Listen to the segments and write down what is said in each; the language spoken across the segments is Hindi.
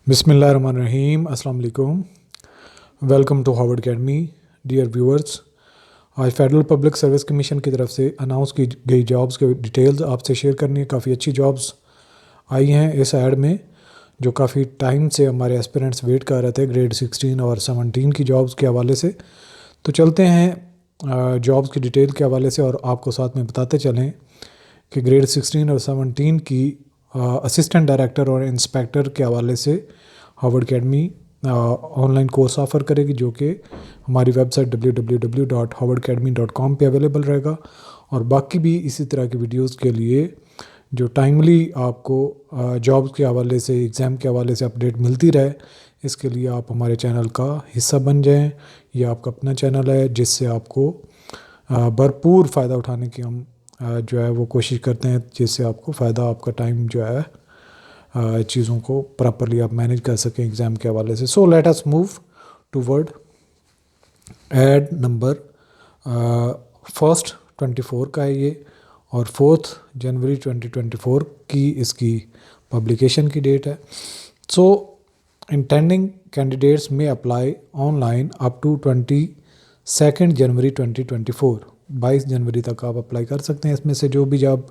बिस्मिल्लाहिर्रहमानिर्रहीम, अस्सलाम वालेकुम। Welcome to Harvard academy. Dear viewers, आज फेडरल पब्लिक सर्विस कमीशन की तरफ से अनाउंस की गई जॉब्स के डिटेल्स आपसे शेयर करनी है। काफ़ी अच्छी जॉब्स आई हैं इस ऐड में, जो काफ़ी टाइम से हमारे एस्पिरेंट्स वेट कर रहे थे, ग्रेड 16 और 17 की जॉब्स के हवाले से। तो चलते हैं जॉब्स की डिटेल के हवाले से और आपको साथ में बताते चलें कि ग्रेड 16 और 17 की असिस्टेंट डायरेक्टर और इंस्पेक्टर के हवाले से Harvard academy online course offer करेगी, जो कि हमारी वेबसाइट www.harvardacademy.com पे अवेलेबल रहेगा। और बाकी भी इसी तरह की वीडियोस के लिए जो टाइमली आपको जॉब्स के हवाले से, एग्ज़ाम के हवाले से अपडेट मिलती रहे, इसके लिए आप हमारे चैनल का हिस्सा बन जाएं। ये आपका अपना चैनल है जिससे आपको भरपूर फ़ायदा उठाने की हम जो है वो कोशिश करते हैं, जिससे आपको फ़ायदा, आपका टाइम जो है चीज़ों को प्रॉपरली आप मैनेज कर सकें एग्ज़ाम के हवाले से। So let us move toward ad number 1 का है ये, और 4 जनवरी 2024 की इसकी पब्लिकेशन की डेट है। सो इंटेंडिंग कैंडिडेट्स में अप्लाई ऑनलाइन अप टू 22 जनवरी 2024। 22 जनवरी तक आप अप्लाई कर सकते हैं। इसमें से जो भी जॉब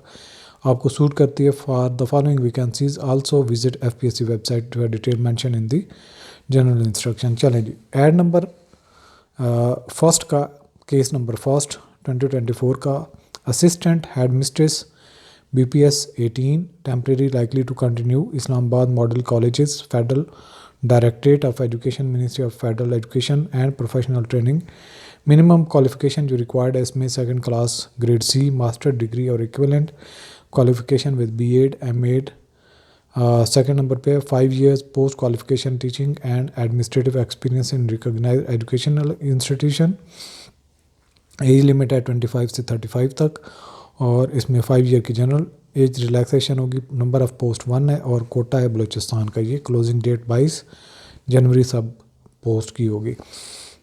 आपको सूट करती है, for the following vacancies also visit FPSC website detail mention in the general instruction. चलें जी, एड नंबर फर्स्ट का, केस नंबर फर्स्ट 2024 का, assistant head mistress BPS 18 temporary likely to continue, Islamabad model colleges, federal directorate of education, ministry of federal education and professional training. Minimum qualification जो रिक्वायर्ड है इसमें second class grade C master degree और equivalent qualification with B.Ed M.Ed। Second number पे 5 years post qualification teaching and administrative experience in recognised educational institution. Age limit है 25 से 35 तक, और इसमें 5 year की जनरल एज रिलैक्सेशन होगी। नंबर ऑफ़ पोस्ट 1 है और कोटा है बलूचिस्तान का। ये क्लोजिंग डेट 22 जनवरी सब पोस्ट की होगी।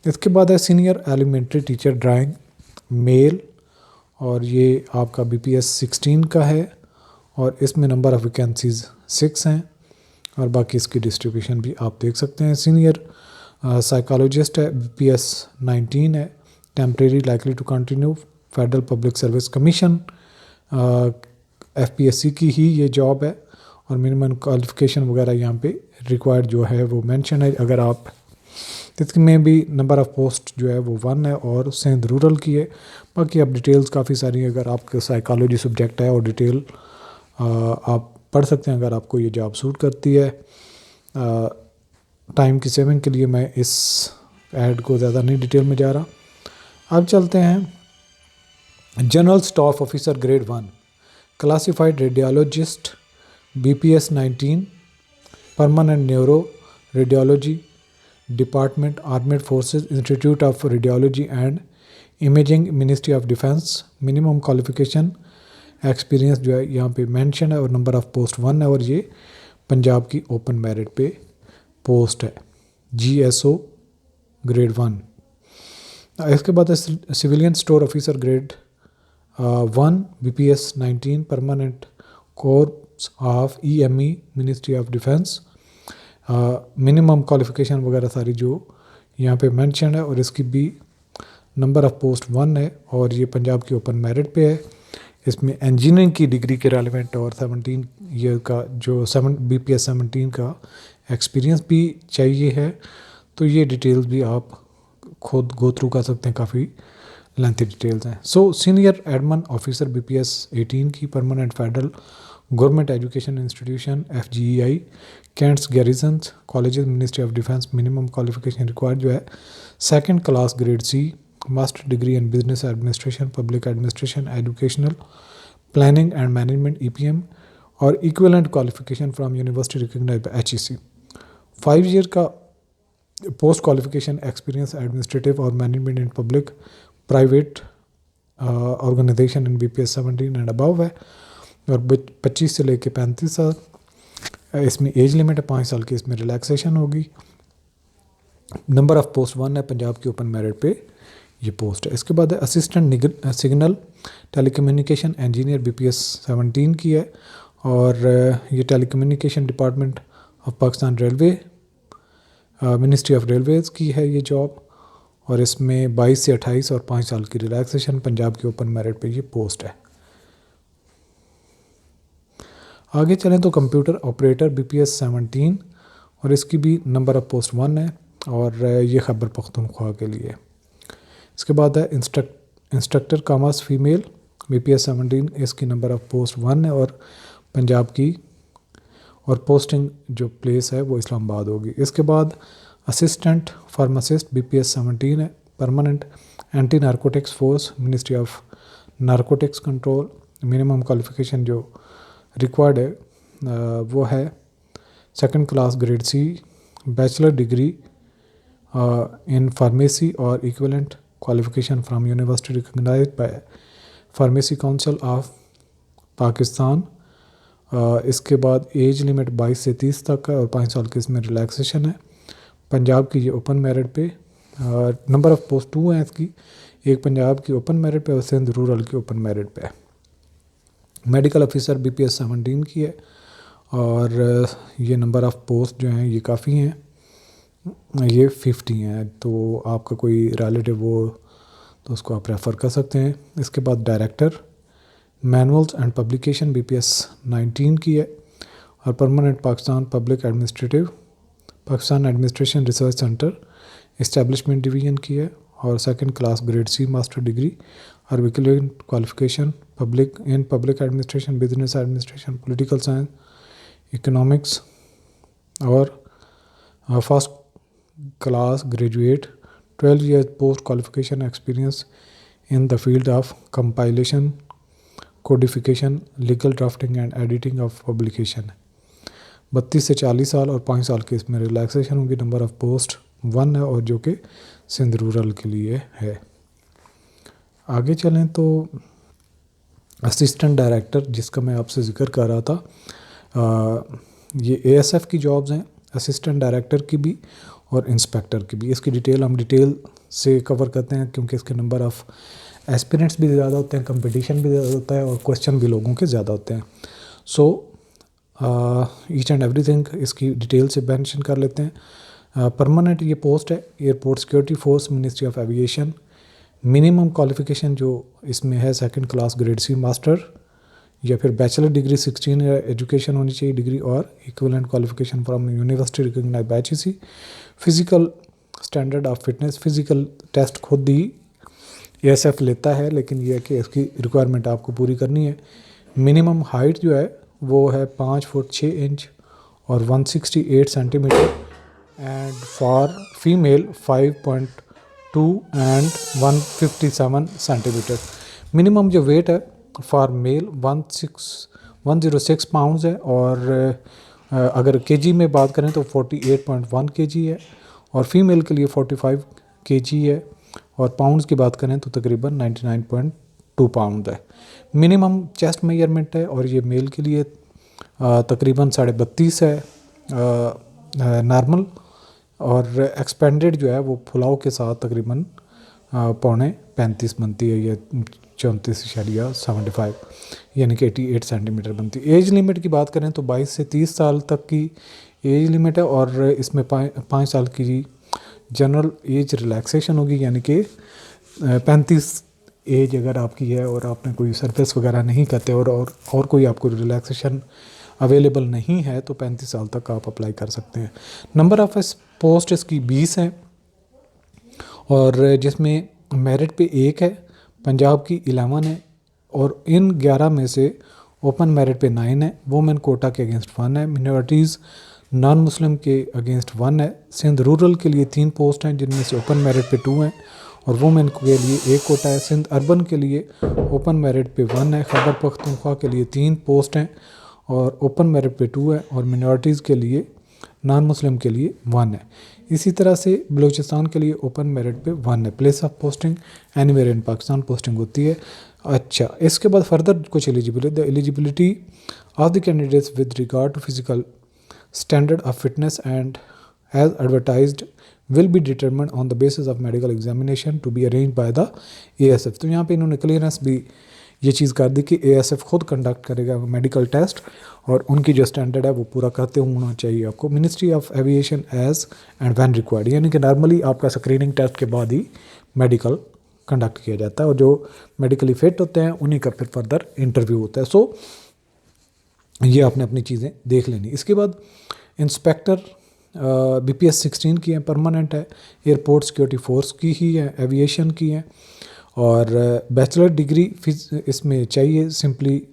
इसके बाद है senior elementary teacher drawing male, और ये आपका BPS 16 का है, और इसमें नंबर ऑफ़ वैकेंसीज़ 6 हैं, और बाकी इसकी डिस्ट्रीब्यूशन भी आप देख सकते हैं। सीनियर साइकोलॉजिस्ट है, BPS 19 है, temporary likely to continue, federal public service commission FPSC की ही ये जॉब है, और मिनिमम क्वालिफिकेशन वगैरह यहाँ पे रिक्वायर्ड जो है वो मेंशन है। अगर आप इसमें भी नंबर ऑफ़ पोस्ट जो है वो 1 है, और सिंध रूरल की है। बाकी अब डिटेल्स काफ़ी सारी है, अगर आपका साइकोलॉजी सब्जेक्ट है, और डिटेल आप पढ़ सकते हैं अगर आपको ये जॉब सूट करती है। टाइम की सेविंग के लिए मैं इस ऐड को ज़्यादा नहीं डिटेल में जा रहा। अब चलते हैं general staff officer grade 1 classified radiologist BPS 19 permanent neuro radiology department armed forces institute of radiology and imaging, ministry of defence. Minimum qualification experience जो है यहाँ पे मेंशन है, और नंबर ऑफ़ पोस्ट 1 है, और ये पंजाब की ओपन मेरिट पे पोस्ट है, GSO ग्रेड 1। इसके बाद है civilian store officer grade 1 BPS 19 permanent course of EME, ministry of defence. Minimum qualification वगैरह सारी जो यहाँ पे मेंशन है, और इसकी भी नंबर ऑफ़ पोस्ट 1 है, और ये पंजाब की ओपन मेरिट पे है। इसमें इंजीनियरिंग की डिग्री के रेलिवेंट और 17 ईयर का जो BPS 17 का एक्सपीरियंस भी चाहिए है। तो ये डिटेल्स भी आप खुद गो थ्रू कर सकते हैं, काफ़ी लेंथी डिटेल्स हैं। So senior admin officer BPS 18 की permanent federal government education institution FGEI cantts garrison colleges, ministry of defence. Minimum qualification required जो है second class grade C master degree in business administration, public administration, educational planning and management EPM, और equivalent qualification from university recognised by HEC। 5 year का पोस्ट क्वालिफिकेशन एक्सपीरियंस एडमिनिस्ट्रेटिव और management in public private organisation इन BPS 17 एंड अबव है, और 25 से लेके 35 साल। इसमें एज लिमिट है 5 साल की, इसमें रिलैक्सेशन होगी। नंबर ऑफ़ पोस्ट 1 है, पंजाब की ओपन मेरिट पे ये पोस्ट है। इसके बाद है assistant signal telecommunication engineer BPS 17 की है, और ये telecommunication department of Pakistan railway, ministry of Railways की है ये जॉब, और इसमें 22 से 28 और 5 साल की रिलैक्सेशन, पंजाब की ओपन मेरिट पे ये पोस्ट है। आगे चलें तो कंप्यूटर ऑपरेटर BPS 17, और इसकी भी नंबर ऑफ़ पोस्ट 1 है, और ये खैबर पख्तूनख्वा के लिए। इसके बाद है इंस्ट्रक्टर कॉमर्स फीमेल BPS 17, इसकी नंबर ऑफ़ पोस्ट 1 है, और पंजाब की, और पोस्टिंग जो प्लेस है वो इस्लामाबाद होगी। इसके बाद असिस्टेंट फार्मासिस्ट BPS 17 है, permanent anti narcotics force, ministry of narcotics control. Minimum qualification जो रिक्वायर्ड है वो है 2nd class grade C, bachelor degree in pharmacy और equivalent qualification from university recognised by pharmacy council of Pakistan. इसके बाद एज लिमिट 22 से 30 तक है, और 5 साल की इसमें रिलैक्सेशन है। पंजाब की ये ओपन मेरिट पे, नंबर ऑफ़ पोस्ट 2 है इसकी, एक पंजाब की ओपन मेरिट पे और सिंध रूरल की ओपन मेरिट पे है। मेडिकल ऑफिसर BPS 17 की है, और ये नंबर ऑफ़ पोस्ट जो हैं ये काफ़ी हैं, ये 50 हैं, तो आपका कोई रिलेटिव हो तो उसको आप रेफ़र कर सकते हैं। इसके बाद director manuals and publication BPS 19 की है, और permanent Pakistan public administrative, Pakistan administration research centre establishment division की है, और 2nd class grade C master degree और equivalent qualification public administration, business administration, political science, economics, और first class graduate 12 years post qualification experience in the field of compilation, codification, legal drafting and editing of publication. 32 से 40 साल और 5 साल की इसमें रिलैक्सेशन होगी। नंबर ऑफ़ पोस्ट 1 है, और जो कि सिंध रूरल के लिए है। आगे चलें तो असिस्टेंट डायरेक्टर, जिसका मैं आपसे ज़िक्र कर रहा था, ये ASF की जॉब्स हैं, असिस्टेंट डायरेक्टर की भी और इंस्पेक्टर की भी। इसकी डिटेल हम डिटेल से कवर करते हैं, क्योंकि इसके नंबर ऑफ़ एस्पिरेंट्स भी ज़्यादा होते हैं, कंपटीशन भी ज़्यादा होता है, और क्वेश्चन भी लोगों के ज़्यादा होते हैं। सो ईच एंड एवरीथिंग इसकी डिटेल से मेंशन कर लेते हैं। परमानेंट ये पोस्ट है airport security force, ministry of aviation. Minimum qualification जो इसमें है 2nd class grade C master, या फिर बैचलर डिग्री 16 एजुकेशन होनी चाहिए डिग्री, और equivalent qualification from university recognised by HEC। Physical standard of fitness, physical test खुद ही ASF लेता है, लेकिन यह है कि इसकी रिक्वायरमेंट आपको पूरी करनी है। मिनिमम हाइट जो है वो है 5 फुट 6 इंच और 168 centimetre, and for female 5.2 and 157 centimetre. Minimum जो वेट है फॉर मेल 106 पाउंड्स है, और अगर केजी में बात करें तो 48.1 kg है, और फीमेल के लिए 45 kg है, और पाउंड्स की बात करें तो तकरीबन 99.2 पाउंड है। मिनिमम चेस्ट मेजरमेंट है, और ये मेल के लिए तकरीबन 32.5 है नॉर्मल, और एक्सपेंडेड जो है वो फुलाव के साथ तकरीबन 35 बनती है, ये 34.75 यानी कि 88 सेंटीमीटर बनती है। एज लिमिट की बात करें तो 22 से 30 साल तक की एज लिमिट है, और इसमें 5 साल की जनरल एज रिलैक्सेशन होगी, यानी कि 35 एज अगर आपकी है और आपने कोई सर्विस वगैरह नहीं करते, और कोई आपको रिलैक्सेशन अवेलेबल नहीं है, तो 35 साल तक आप अप्लाई कर सकते हैं। नंबर ऑफ पोस्ट इसकी 20 है, और जिसमें मेरिट पे 1 है, पंजाब की 11 है, और इन 11 में से ओपन मेरिट पे 9 है, वुमेन कोटा के अगेंस्ट 1 है, मिनॉरिटीज़ नॉन मुस्लिम के अगेंस्ट 1 है। सिंध रूरल के लिए 3 पोस्ट हैं, जिनमें से ओपन मेरिट पे 2 हैं, और वुमेन के लिए 1 कोटा है। सिंध अर्बन के लिए ओपन मेरिट पे 1 है। खैबर पख्तूनख्वा के लिए 3 पोस्ट हैं, और ओपन मेरिट पे 2 है, और मिनॉरिटीज़ के लिए नॉन मुस्लिम के लिए 1 है। इसी तरह से बलूचिस्तान के लिए ओपन मेरिट पे 1 है। Place of posting anywhere in Pakistan posting होती है। अच्छा, इसके बाद फर्दर कुछ eligibility, the eligibility of the candidates with regard to physical standard of fitness and age advertised will be determined on the basis of medical examination to be arranged by the ASF। तो यहाँ पे इन्होंने क्लियरेंस भी ये चीज़ कर दी कि ASF खुद कंडक्ट करेगा मेडिकल टेस्ट, और उनकी जो स्टैंडर्ड है वो पूरा करते होना चाहिए आपको। Ministry of aviation as and when required, यानी कि नॉर्मली आपका स्क्रीनिंग टेस्ट के बाद ही मेडिकल कंडक्ट किया जाता है, और जो मेडिकली फिट होते हैं उन्हीं का फिर फर्दर इंटरव्यू होता है। सो ये आपने अपनी चीज़ें देख लेनी। इसके बाद इंस्पेक्टर BPS 16 की है, परमानेंट है, एयरपोर्ट सिक्योरिटी फोर्स की ही है, एविएशन की है, और बैचलर डिग्री इसमें चाहिए सिंपली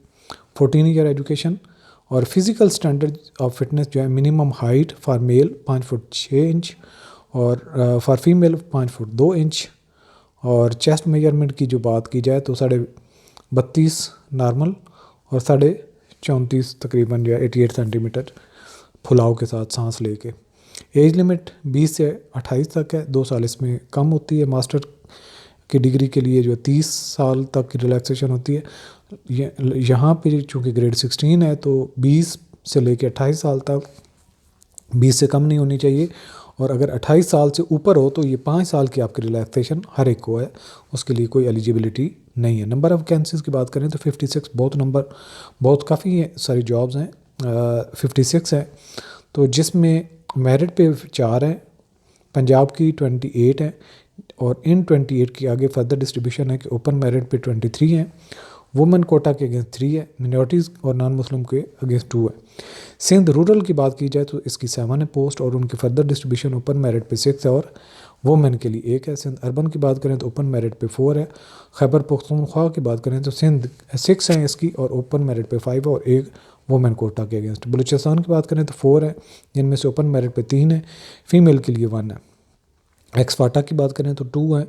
14 ईयर एजुकेशन, और फिज़िकल स्टैंडर्ड ऑफ फिटनेस जो है minimum height for male 5 foot 6 inch और फॉर फीमेल 5 फुट 2 इंच, और चेस्ट मेजरमेंट की जो बात की जाए तो 32.5 नॉर्मल और 34.5 तकरीबन जो है 88 सेंटीमीटर फुलाव के साथ सांस लेके। एज लिमिट 20 से 28 तक है, 2 साल इसमें कम होती है। मास्टर की डिग्री के लिए जो 30 साल तक की रिलैक्सेशन होती है। यहाँ पे चूँकि ग्रेड 16 है तो 20 से लेके 28 साल तक, 20 से कम नहीं होनी चाहिए, और अगर 28 साल से ऊपर हो तो ये 5 साल की आपकी रिलैक्सेशन हर एक को है, उसके लिए कोई एलिजिबिलिटी नहीं है। नंबर ऑफ़ वैकेंसीज़ की बात करें तो 56 बहुत काफ़ी सारी जॉब्स हैं, 56 हैं, तो जिसमें मेरिट पे 4 हैं, पंजाब की 28 हैं, और इन 28 की आगे फर्दर डिस्ट्रीब्यूशन है कि ओपन मेरिट पे 23 हैं, वुमेन कोटा के अगेंस्ट 3 है, मिनॉरिटीज़ और नॉन मुस्लिम के अगेंस्ट 2 है। सिंध रूरल की बात की जाए तो इसकी 7 है पोस्ट, और उनकी फर्दर डिस्ट्रीब्यूशन ओपन मेरिट पे 6 है और वुमेन के लिए 1 है। सिंध अर्बन की बात करें तो ओपन मेरिट पे 4 है। खैबर पख्तूनख्वा की बात करें तो सिंध 6 हैं इसकी, और ओपन मेरिट पे 5 है और 1 वुमेन कोटा के अगेंस्ट। बलूचिस्तान की बात करें तो 4 है, जिनमें से ओपन मेरिट पे 3 है, फीमेल के लिए 1 है। एक्सफाटा की बात करें तो 2 है,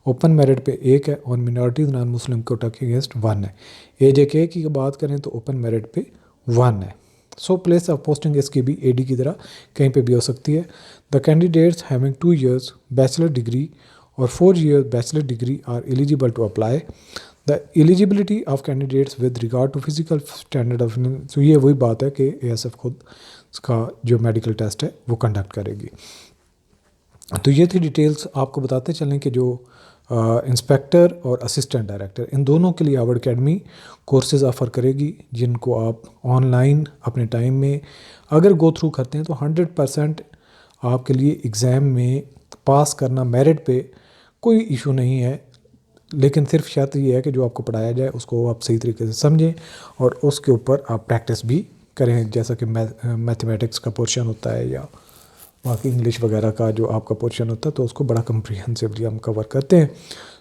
ओपन मेरिट पे 1 है, और मिनॉरिटीज़ नॉन मुस्लिम कोटा के अगेंस्ट 1 है। AJK की बात करें तो ओपन मेरिट पे 1 है। सो प्लेस ऑफ पोस्टिंग इसकी भी AD की तरह कहीं पे भी हो सकती है। The candidates having 2 years bachelor degree और 4 years bachelor degree are eligible to apply. The eligibility of candidates with regard to physical standard of, तो ये वही बात है कि ASF खुद का जो मेडिकल टेस्ट है वो कंडक्ट करेगी। तो ये थी डिटेल्स। आपको बताते चलें कि जो इंस्पेक्टर और असिस्टेंट डायरेक्टर, इन दोनों के लिए हार्वर्ड अकेडमी कोर्सेज़ ऑफ़र करेगी, जिनको आप ऑनलाइन अपने टाइम में अगर गो थ्रू करते हैं तो 100% आपके लिए एग्ज़ाम में पास करना मेरिट पे कोई इशू नहीं है। लेकिन सिर्फ शर्त ये है कि जो आपको पढ़ाया जाए उसको आप सही तरीके से समझें और उसके ऊपर आप प्रैक्टिस भी करें, जैसा कि मैथमेटिक्स का पोर्शन होता है या बाकी इंग्लिश वगैरह का जो आपका पोर्शन होता है, तो उसको बड़ा कम्प्रीहेंसिवली हम कवर करते हैं।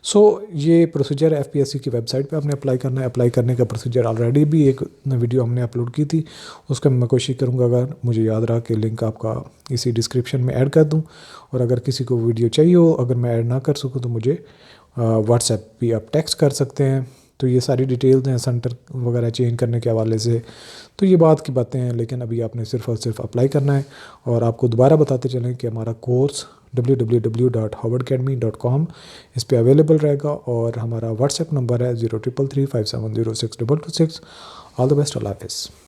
सो ये प्रोसीजर FPSC की वेबसाइट पे आपने अप्लाई करना है। अप्लाई करने का प्रोसीजर ऑलरेडी भी एक वीडियो हमने अपलोड की थी, उसका मैं कोशिश करूँगा अगर मुझे याद रहा कि लिंक आपका इसी डिस्क्रिप्शन में ऐड कर दूँ। और अगर किसी को वीडियो चाहिए हो, अगर मैं ऐड ना कर सकूँ तो मुझे व्हाट्सएप भी आप टेक्स्ट कर सकते हैं। तो ये सारी डिटेल्स हैं सेंटर वगैरह चेंज करने के हवाले से। तो ये बात की बातें हैं, लेकिन अभी आपने सिर्फ और सिर्फ अप्लाई करना है। और आपको दोबारा बताते चलें कि हमारा कोर्स www.howardacademy.com इस पर अवेलेबल रहेगा, और हमारा व्हाट्सएप नंबर है 033357062226। ऑल द बेस्ट, अल्लाह हाफिज़।